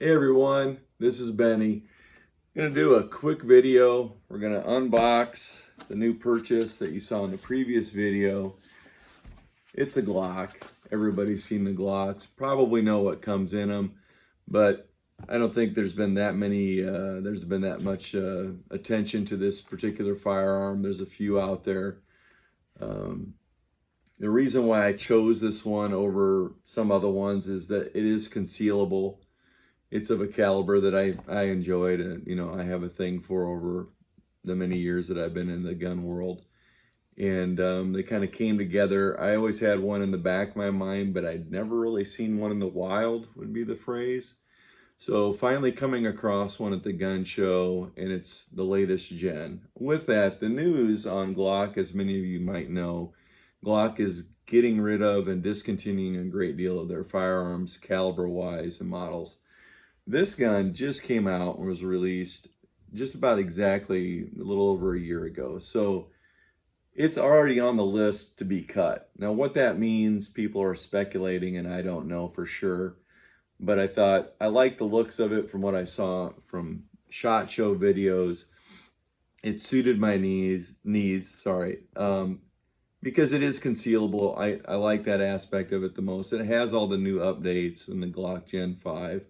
Hey everyone, this is Benny. I'm going to do a quick video. We're going to unbox the new purchase that you saw in the previous video. It's a Glock. Everybody's seen the Glocks, probably know what comes in them, but I don't think there's been that much attention to this particular firearm. There's a few out there. The reason why I chose this one over some other ones is that it is concealable. It's of a caliber that I enjoyed, and I have a thing for over the many years that I've been in the gun world. And they kind of came together. I always had one in the back of my mind, but I'd never really seen one in the wild, would be the phrase. So finally coming across one at the gun show, and it's the latest gen. With that, the news on Glock, as many of you might know, Glock is getting rid of and discontinuing a great deal of their firearms, caliber-wise and models. This gun just came out and was released just about exactly a little over a year ago. So it's already on the list to be cut. Now what that means, people are speculating, and I don't know for sure. But I thought I liked the looks of it from what I saw from SHOT Show videos. It suited my needs, because it is concealable. I like that aspect of it the most. It has all the new updates in the Glock Gen 5.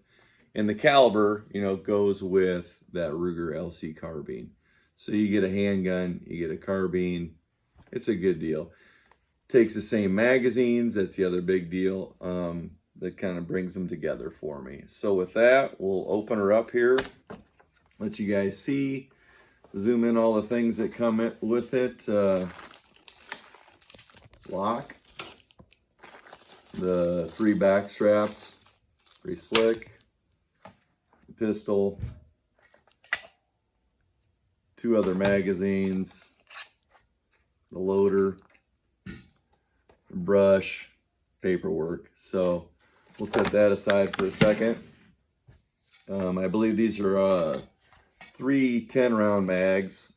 And the caliber, goes with that Ruger LC carbine. So you get a handgun, you get a carbine. It's a good deal. Takes the same magazines. That's the other big deal. That kind of brings them together for me. So with that, we'll open her up here. Let you guys see. Zoom in all the things that come with it. Lock. The 3 back straps. Pretty slick. Pistol, 2 other magazines, the loader, brush, paperwork. So we'll set that aside for a second. I believe these are 3 10-round mags.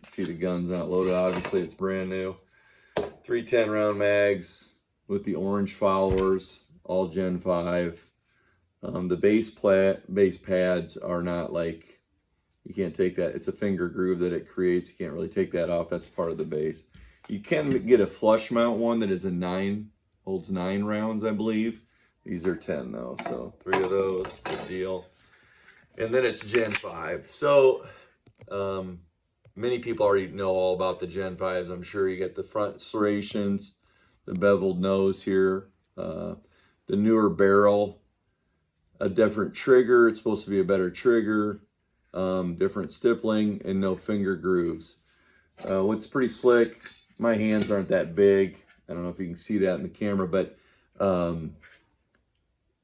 See, the gun's not loaded, obviously it's brand new. 3 10-round mags with the orange followers, all Gen 5. The base pads are not like, you can't take that. It's a finger groove that it creates. You can't really take that off. That's part of the base. You can get a flush mount one that is holds 9 rounds, I believe. These are 10 though, so 3 of those, good deal. And then it's Gen 5. So many people already know all about the Gen 5s. I'm sure you get the front serrations, the beveled nose here, the newer barrel, a different trigger. It's supposed to be a better trigger, different stippling, and no finger grooves. What's pretty slick, my hands aren't that big. I don't know if you can see that in the camera, but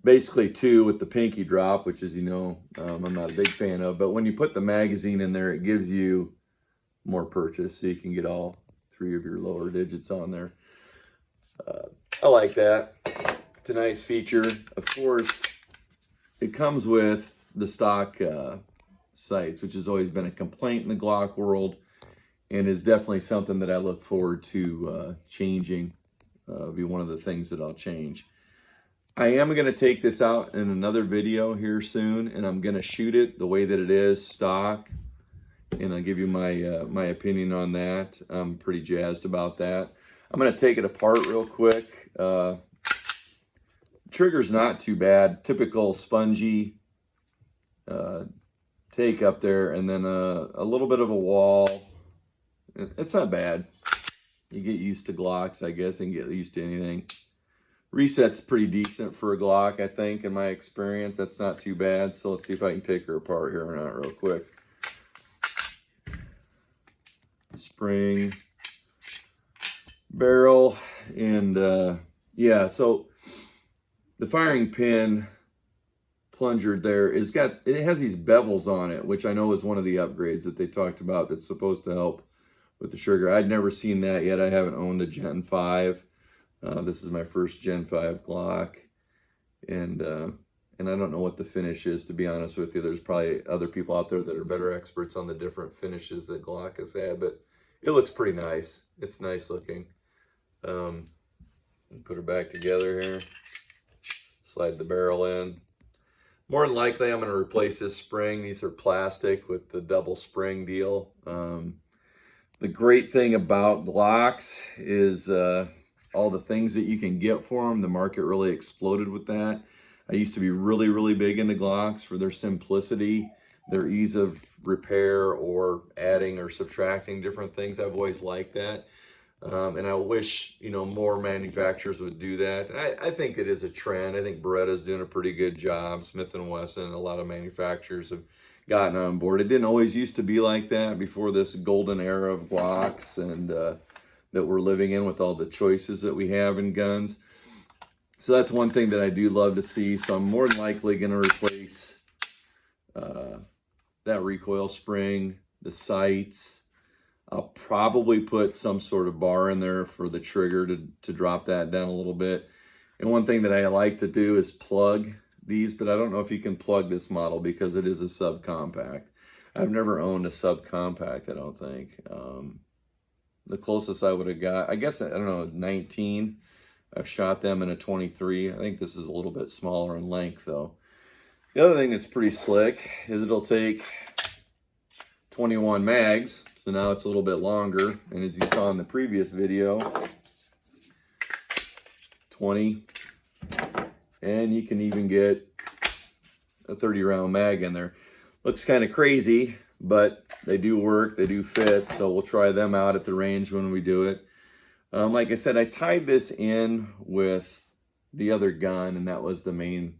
basically 2 with the pinky drop, which is, I'm not a big fan of. But when you put the magazine in there, it gives you more purchase, so you can get all 3 of your lower digits on there. I like that. It's a nice feature. Of course, it comes with the stock sights, which has always been a complaint in the Glock world, and is definitely something that I look forward to changing. Be one of the things that I'll change. I am going to take this out in another video here soon, and I'm going to shoot it the way that it is, stock, and I'll give you my opinion on that. I'm pretty jazzed about that. I'm going to take it apart real quick. Trigger's not too bad, typical spongy take up there, and then a little bit of a wall. It's not bad. You get used to Glocks, I guess, and get used to anything. Reset's pretty decent for a Glock, I think, in my experience. That's not too bad. So let's see if I can take her apart here or not real quick. Spring, barrel, and yeah, so the firing pin plunger there it has these bevels on it, which I know is one of the upgrades that they talked about that's supposed to help with the trigger. I'd never seen that yet. I haven't owned a Gen 5. This is my first Gen 5 Glock, and I don't know what the finish is, to be honest with you. There's probably other people out there that are better experts on the different finishes that Glock has had, but it looks pretty nice. It's nice looking. Put her back together here. Slide the barrel in. More than likely, I'm going to replace this spring. These are plastic with the double spring deal. The great thing about Glocks is all the things that you can get for them. The market really exploded with that. I used to be really, really big into Glocks for their simplicity, their ease of repair, or adding or subtracting different things. I've always liked that. And I wish, you know, more manufacturers would do that. I think it is a trend. I think Beretta's doing a pretty good job. Smith & Wesson, a lot of manufacturers have gotten on board. It didn't always used to be like that before this golden era of Glocks and that we're living in with all the choices that we have in guns. So that's one thing that I do love to see. So I'm more than likely going to replace that recoil spring, the sights. I'll probably put some sort of bar in there for the trigger to drop that down a little bit. And one thing that I like to do is plug these, but I don't know if you can plug this model because it is a subcompact. I've never owned a subcompact, I don't think. The closest I would have got, I guess, I don't know, 19. I've shot them in a 23. I think this is a little bit smaller in length though. The other thing that's pretty slick is it'll take 21 mags. So now it's a little bit longer. And as you saw in the previous video, 20. And you can even get a 30 round mag in there. Looks kind of crazy, but they do work, they do fit. So we'll try them out at the range when we do it. Like I said, I tied this in with the other gun, and that was the main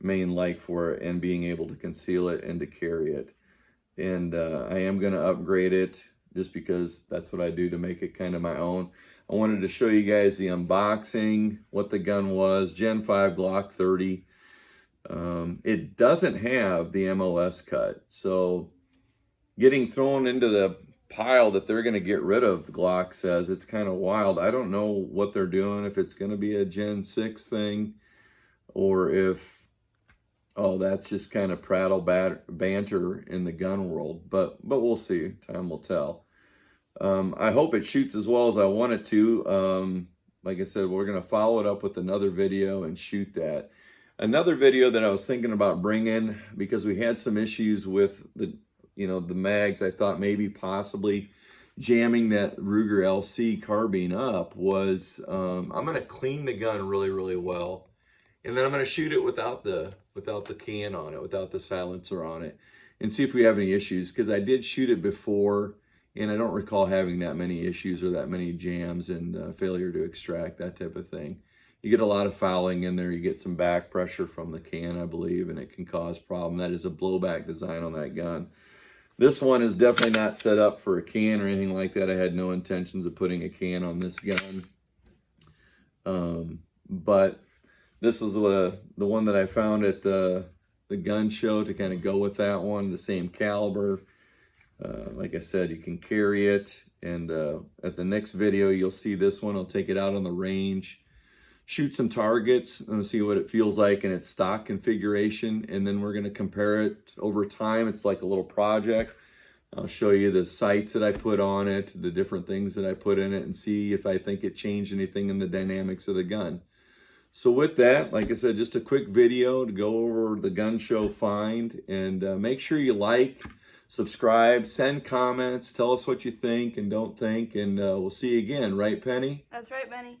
like for it, and being able to conceal it and to carry it. And I am going to upgrade it just because that's what I do to make it kind of my own. I wanted to show you guys the unboxing, what the gun was. Gen 5 Glock 30. It doesn't have the MOS cut. So getting thrown into the pile that they're going to get rid of, Glock says, it's kind of wild. I don't know what they're doing, if it's going to be a Gen 6 thing or if, oh, that's just kind of prattle banter in the gun world. But we'll see. Time will tell. I hope it shoots as well as I want it to. Like I said, we're going to follow it up with another video and shoot that. Another video that I was thinking about bringing, because we had some issues with the mags. I thought maybe possibly jamming that Ruger LC carbine up was, I'm going to clean the gun really, really well. And then I'm going to shoot it without the can on it, without the silencer on it, and see if we have any issues. Because I did shoot it before, and I don't recall having that many issues or that many jams and failure to extract, that type of thing. You get a lot of fouling in there. You get some back pressure from the can, I believe, and it can cause problem. That is a blowback design on that gun. This one is definitely not set up for a can or anything like that. I had no intentions of putting a can on this gun. But this is the one that I found at the gun show to kind of go with that one, the same caliber. Like I said, you can carry it. And at the next video, you'll see this one. I'll take it out on the range, shoot some targets, and see what it feels like in its stock configuration. And then we're going to compare it over time. It's like a little project. I'll show you the sights that I put on it, the different things that I put in it, and see if I think it changed anything in the dynamics of the gun. So with that, like I said, just a quick video to go over the gun show find. And make sure you like, subscribe, send comments, tell us what you think and don't think. And we'll see you again. Right, Penny? That's right, Benny.